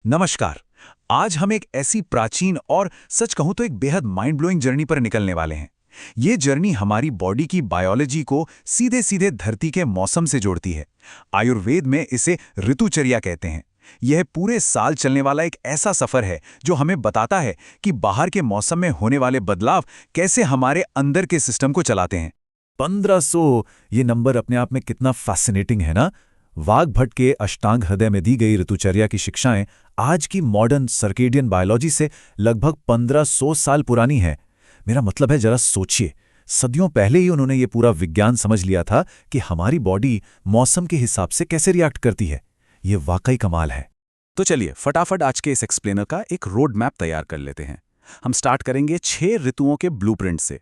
नमस्कार। आज हम एक ऐसी प्राचीन और सच कहूं तो एक बेहद माइंड ब्लोइंग जर्नी पर निकलने वाले हैं। ये जर्नी हमारी बॉडी की बायोलॉजी को सीधे सीधे धरती के मौसम से जोड़ती है। आयुर्वेद में इसे ऋतुचर्या कहते हैं। यह पूरे साल चलने वाला एक ऐसा सफर है जो हमें बताता है कि बाहर के मौसम में होने वाले बदलाव कैसे हमारे अंदर के सिस्टम को चलाते हैं। 1500 ये नंबर अपने आप में कितना फैसिनेटिंग है ना। वाघ भट्ट के अष्टांग हृदय में दी गई ऋतुचर्या की शिक्षाएं आज की मॉडर्न सर्केडियन बायोलॉजी से लगभग 1500 साल पुरानी है। मेरा मतलब है, जरा सोचिए, सदियों पहले ही उन्होंने ये पूरा विज्ञान समझ लिया था कि हमारी बॉडी मौसम के हिसाब से कैसे रिएक्ट करती है। ये वाकई कमाल है। तो चलिए फटाफट आज के इस एक्सप्लेनर का एक रोड मैप तैयार कर लेते हैं। हम स्टार्ट करेंगे 6 ऋतुओं के ब्लूप्रिंट से।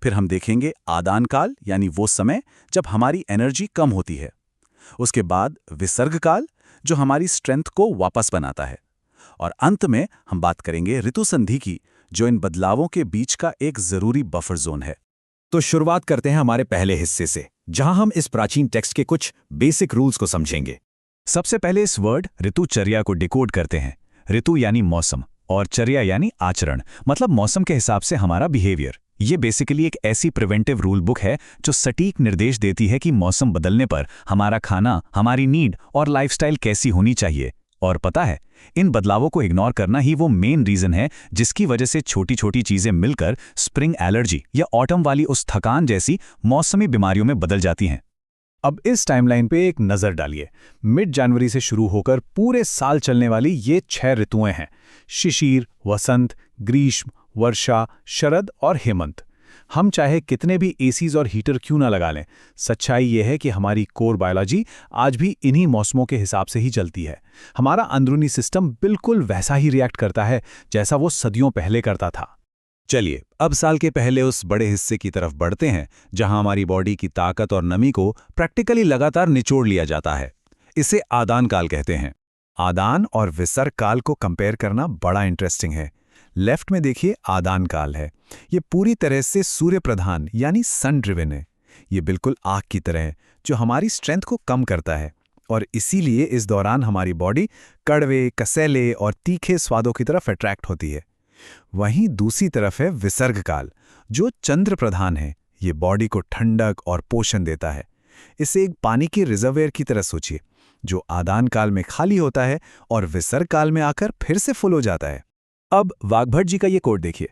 फिर हम देखेंगे आदान काल, यानी वो समय जब हमारी एनर्जी कम होती है। उसके बाद विसर्ग काल, जो हमारी स्ट्रेंथ को वापस बनाता है। और अंत में हम बात करेंगे ऋतु संधि की, जो इन बदलावों के बीच का एक जरूरी बफर जोन है। तो शुरुआत करते हैं हमारे पहले हिस्से से, जहां हम इस प्राचीन टेक्स्ट के कुछ बेसिक रूल्स को समझेंगे। सबसे पहले इस वर्ड ऋतुचर्या को डिकोड करते हैं। ऋतु यानी मौसम और चर्या यानी आचरण, मतलब मौसम के हिसाब से हमारा बिहेवियर। ये बेसिकली एक ऐसी प्रिवेंटिव रूल बुक है जो सटीक निर्देश देती है कि मौसम बदलने पर हमारा खाना, हमारी नीड और लाइफस्टाइल कैसी होनी चाहिए। और पता है, इन बदलावों को इग्नोर करना ही वो मेन रीजन है जिसकी वजह से छोटी छोटी चीजें मिलकर स्प्रिंग एलर्जी या ऑटम वाली उस थकान जैसी मौसमी बीमारियों में बदल जाती हैं। अब इस टाइमलाइन पे एक नज़र डालिए। मिड जनवरी से शुरू होकर पूरे साल चलने वाली ये 6 ऋतुएं हैं: शिशिर, वसंत, ग्रीष्म, वर्षा, शरद और हेमंत। हम चाहे कितने भी एसीज और हीटर क्यों ना लगा लें, सच्चाई ये है कि हमारी कोर बायोलॉजी आज भी इन्हीं मौसमों के हिसाब से ही चलती है। हमारा अंदरूनी सिस्टम बिल्कुल वैसा ही रिएक्ट करता है जैसा वो सदियों पहले करता था। चलिए अब साल के पहले उस बड़े हिस्से की तरफ बढ़ते हैं जहां हमारी बॉडी की ताकत और नमी को प्रैक्टिकली लगातार निचोड़ लिया जाता है। इसे आदान काल कहते हैं। आदान और विसर्ग काल को कंपेयर करना बड़ा इंटरेस्टिंग है। लेफ्ट में देखिए आदान काल है। ये पूरी तरह से सूर्य प्रधान यानी सन ड्रिवन है। ये बिल्कुल आग की तरह है जो हमारी स्ट्रेंथ को कम करता है, और इसीलिए इस दौरान हमारी बॉडी कड़वे, कसैले और तीखे स्वादों की तरफ अट्रैक्ट होती है। वहीं दूसरी तरफ है विसर्ग काल, जो चंद्र प्रधान है। ये बॉडी को ठंडक और पोषण देता है। इसे एक पानी के रिजर्वेयर की तरह सोचिए, जो आदान काल में खाली होता है और विसर्ग काल में आकर फिर से फुल हो जाता है। अब वाघ भट्ट जी का ये कोट देखिए।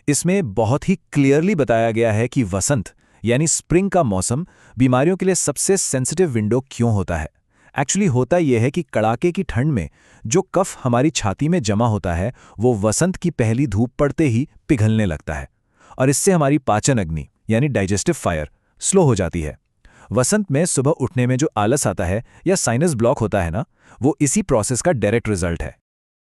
इसमें बहुत ही क्लियरली बताया गया है कि वसंत यानी स्प्रिंग का मौसम बीमारियों के लिए सबसे सेंसिटिव विंडो क्यों होता है। एक्चुअली होता यह है कि कड़ाके की ठंड में जो कफ हमारी छाती में जमा होता है वो वसंत की पहली धूप पड़ते ही पिघलने लगता है, और इससे हमारी पाचन अग्नि यानी डाइजेस्टिव फायर स्लो हो जाती है। वसंत में सुबह उठने में जो आलस आता है या साइनस ब्लॉक होता है ना, वो इसी प्रोसेस का डायरेक्ट रिजल्ट है।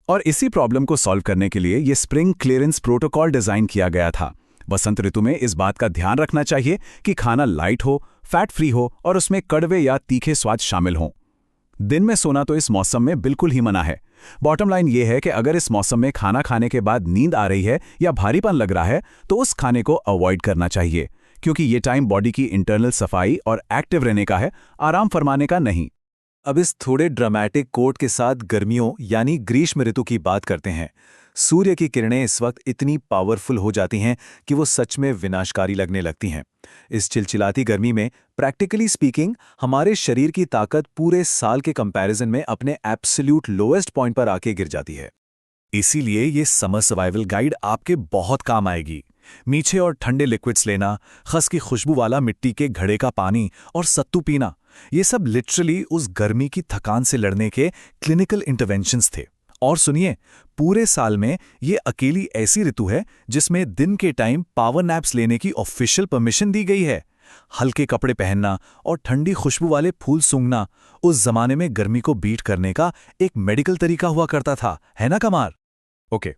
और इसी प्रॉब्लम को सॉल्व करने के लिए ये स्प्रिंग क्लियरेंस प्रोटोकॉल डिजाइन किया गया था। वसंत ऋतु में इस बात का ध्यान रखना चाहिए कि खाना लाइट हो, फैट फ्री हो और उसमें कड़वे या तीखे स्वाद शामिल हों। दिन में सोना तो इस मौसम में बिल्कुल ही मना है। बॉटम लाइन ये है कि अगर इस मौसम में खाना खाने के बाद नींद आ रही है या भारीपन लग रहा है तो उस खाने को अवॉइड करना चाहिए, क्योंकि ये टाइम बॉडी की इंटरनल सफाई और एक्टिव रहने का है, आराम फरमाने का नहीं। अब इस थोड़े ड्रामेटिक कोट के साथ गर्मियों यानी ग्रीष्म ऋतु की बात करते हैं। सूर्य की किरणें इस वक्त इतनी पावरफुल हो जाती हैं कि वो सच में विनाशकारी लगने लगती हैं। इस चिलचिलाती गर्मी में प्रैक्टिकली स्पीकिंग हमारे शरीर की ताकत पूरे साल के कंपैरिजन में अपने एब्सोल्यूट लोएस्ट पॉइंट पर आके गिर जाती है। इसीलिए ये समर सर्वाइवल गाइड आपके बहुत काम आएगी। मीठे और ठंडे लिक्विड्स लेना, खस की खुशबू वाला मिट्टी के घड़े का पानी और सत्तू पीना, ये सब लिटरली उस गर्मी की थकान से लड़ने के क्लिनिकल इंटरवेंशंस थे। और सुनिए, पूरे साल में ये अकेली ऐसी ऋतु है जिसमें दिन के टाइम पावर नैप्स लेने की ऑफिशियल परमिशन दी गई है। हल्के कपड़े पहनना और ठंडी खुशबू वाले फूल सूंघना उस जमाने में गर्मी को बीट करने का एक मेडिकल तरीका हुआ करता था, है ना कमार? ओके,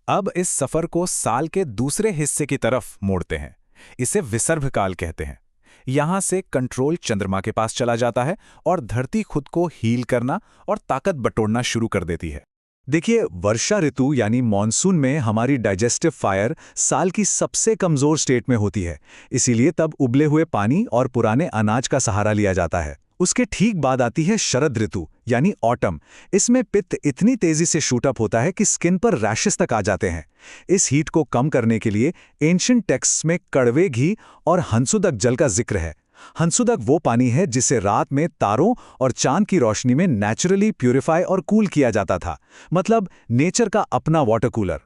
अब इस सफर को साल के दूसरे हिस्से की तरफ मोड़ते हैं। इसे विसर्ग काल कहते हैं। यहां से कंट्रोल चंद्रमा के पास चला जाता है और धरती खुद को हील करना और ताकत बटोरना शुरू कर देती है। देखिए, वर्षा ऋतु यानी मॉनसून में हमारी डाइजेस्टिव फायर साल की सबसे कमजोर स्टेट में होती है। इसीलिए तब उबले हुए पानी और पुराने अनाज का सहारा लिया जाता है। उसके ठीक बाद आती है शरद ऋतु यानी ऑटम। इसमें पित्त इतनी तेजी से शूट अप होता है कि स्किन पर रैशेस तक आ जाते हैं। इस हीट को कम करने के लिए एंशिएंट टेक्स्ट्स में कड़वे घी और हंसुदक जल का जिक्र है। हंसुदक वो पानी है जिसे रात में तारों और चांद की रोशनी में नेचुरली प्यूरिफाई और कूल किया जाता था, मतलब नेचर का अपना वाटर कूलर।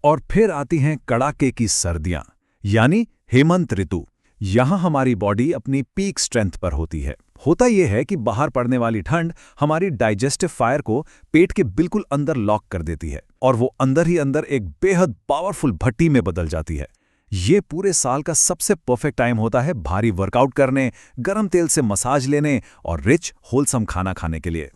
और फिर आती हैं कड़ाके की सर्दियां, यानी हेमंत ऋतु। यहां हमारी बॉडी अपनी पीक स्ट्रेंथ पर होती है। होता यह है कि बाहर पड़ने वाली ठंड हमारी डाइजेस्टिव फायर को पेट के बिल्कुल अंदर लॉक कर देती है और वो अंदर ही अंदर एक बेहद पावरफुल भट्टी में बदल जाती है। ये पूरे साल का सबसे परफेक्ट टाइम होता है भारी वर्कआउट करने, गर्म तेल से मसाज लेने और रिच होलसम खाना खाने के लिए।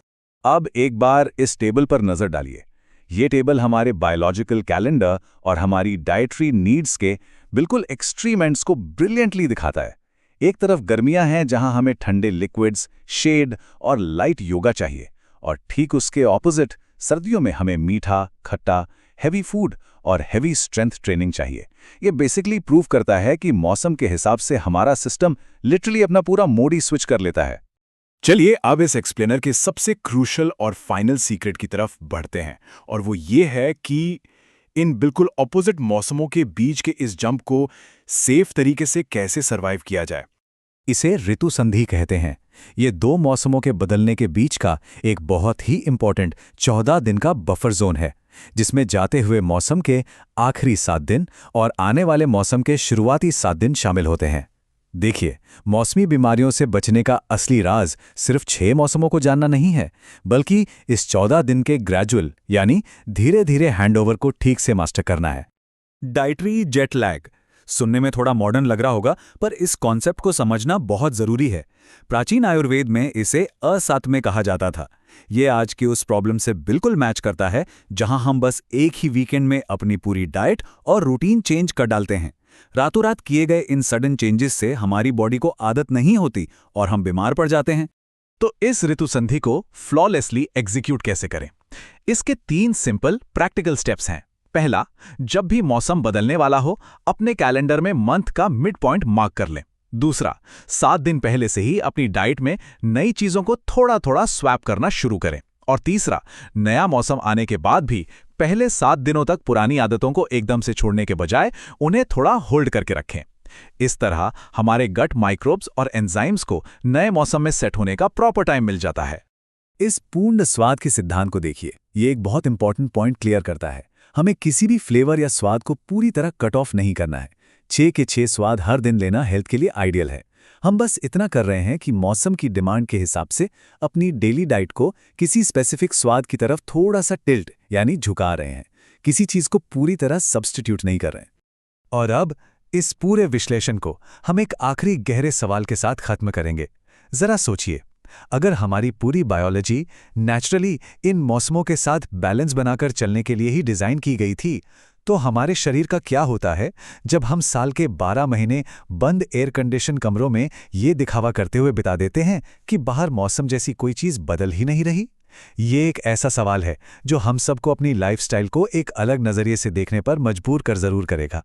अब एक बार इस टेबल पर नजर डालिए। ये टेबल हमारे बायोलॉजिकल कैलेंडर और हमारी डाइटरी नीड्स के बिल्कुल एक्सट्रीम एंड्स को ब्रिलियंटली दिखाता है। एक तरफ गर्मियां हैं जहां हमें ठंडे लिक्विड्स, शेड और लाइट योगा चाहिए, और ठीक उसके ऑपोजिट सर्दियों में हमें मीठा, खट्टा, हैवी फूड और हैवी स्ट्रेंथ ट्रेनिंग चाहिए। ये बेसिकली प्रूव करता है कि मौसम के हिसाब से हमारा सिस्टम लिटरली अपना पूरा मोड ही स्विच कर लेता है। चलिए अब इस एक्सप्लेनर के सबसे क्रूशल और फाइनल सीक्रेट की तरफ बढ़ते हैं, और वो ये है कि इन बिल्कुल ऑपोजिट मौसमों के बीच के इस जंप को सेफ तरीके से कैसे सरवाइव किया जाए। इसे ऋतु संधि कहते हैं। ये दो मौसमों के बदलने के बीच का एक बहुत ही इंपॉर्टेंट 14 दिन का बफर जोन है, जिसमें जाते हुए मौसम के आखिरी 7 दिन और आने वाले मौसम के शुरुआती 7 दिन शामिल होते हैं। देखिए, मौसमी बीमारियों से बचने का असली राज सिर्फ 6 मौसमों को जानना नहीं है, बल्कि इस 14 दिन के ग्रेजुअल यानी धीरे धीरे हैंडओवर को ठीक से मास्टर करना है। डाइटरी जेट लैग सुनने में थोड़ा मॉडर्न लग रहा होगा, पर इस कॉन्सेप्ट को समझना बहुत जरूरी है। प्राचीन आयुर्वेद में इसे असात्म्य कहा जाता था। ये आज की उस प्रॉब्लम से बिल्कुल मैच करता है जहां हम बस एक ही वीकेंड में अपनी पूरी डाइट और रूटीन चेंज कर डालते हैं। रातों रात किए गए इन सडन चेंजेस से हमारी बॉडी को आदत नहीं होती और हम बीमार पड़ जाते हैं। तो इस ऋतु संधि को फ्लॉलेसली एग्जीक्यूट कैसे करें? इसके 3 सिंपल प्रैक्टिकल स्टेप्स हैं। पहला, जब भी मौसम बदलने वाला हो, अपने कैलेंडर में मंथ का मिड पॉइंट मार्क कर लें। दूसरा, 7 दिन पहले से ही अपनी डाइट में नई चीजों को थोड़ा थोड़ा स्वैप करना शुरू करें। और तीसरा, नया मौसम आने के बाद भी पहले 7 दिनों तक पुरानी आदतों को एकदम से छोड़ने के बजाय उन्हें थोड़ा होल्ड करके रखें। इस तरह हमारे गट माइक्रोब्स और एंजाइम्स को नए मौसम में सेट होने का प्रॉपर टाइम मिल जाता है। इस पूर्ण स्वाद के सिद्धांत को देखिए, ये एक बहुत इंपॉर्टेंट पॉइंट क्लियर करता है। हमें किसी भी फ्लेवर या स्वाद को पूरी तरह कट ऑफ नहीं करना है। 6 के 6 स्वाद हर दिन लेना हेल्थ के लिए आइडियल है। हम बस इतना कर रहे हैं कि मौसम की डिमांड के हिसाब से अपनी डेली डाइट को किसी स्पेसिफिक स्वाद की तरफ थोड़ा सा टिल्ट यानी झुका रहे हैं। किसी चीज को पूरी तरह सब्स्टिट्यूट नहीं कर रहे हैं। और अब इस पूरे विश्लेषण को हम एक आखिरी गहरे सवाल के साथ खत्म करेंगे। जरा सोचिए, अगर हमारी पूरी बायोलॉजी नेचुरली इन मौसमों के साथ बैलेंस बनाकर चलने के लिए ही डिजाइन की गई थी, तो हमारे शरीर का क्या होता है जब हम साल के 12 महीने बंद एयर कंडीशन कमरों में ये दिखावा करते हुए बिता देते हैं कि बाहर मौसम जैसी कोई चीज बदल ही नहीं रही? ये एक ऐसा सवाल है जो हम सबको अपनी लाइफस्टाइल को एक अलग नजरिए से देखने पर मजबूर कर जरूर करेगा।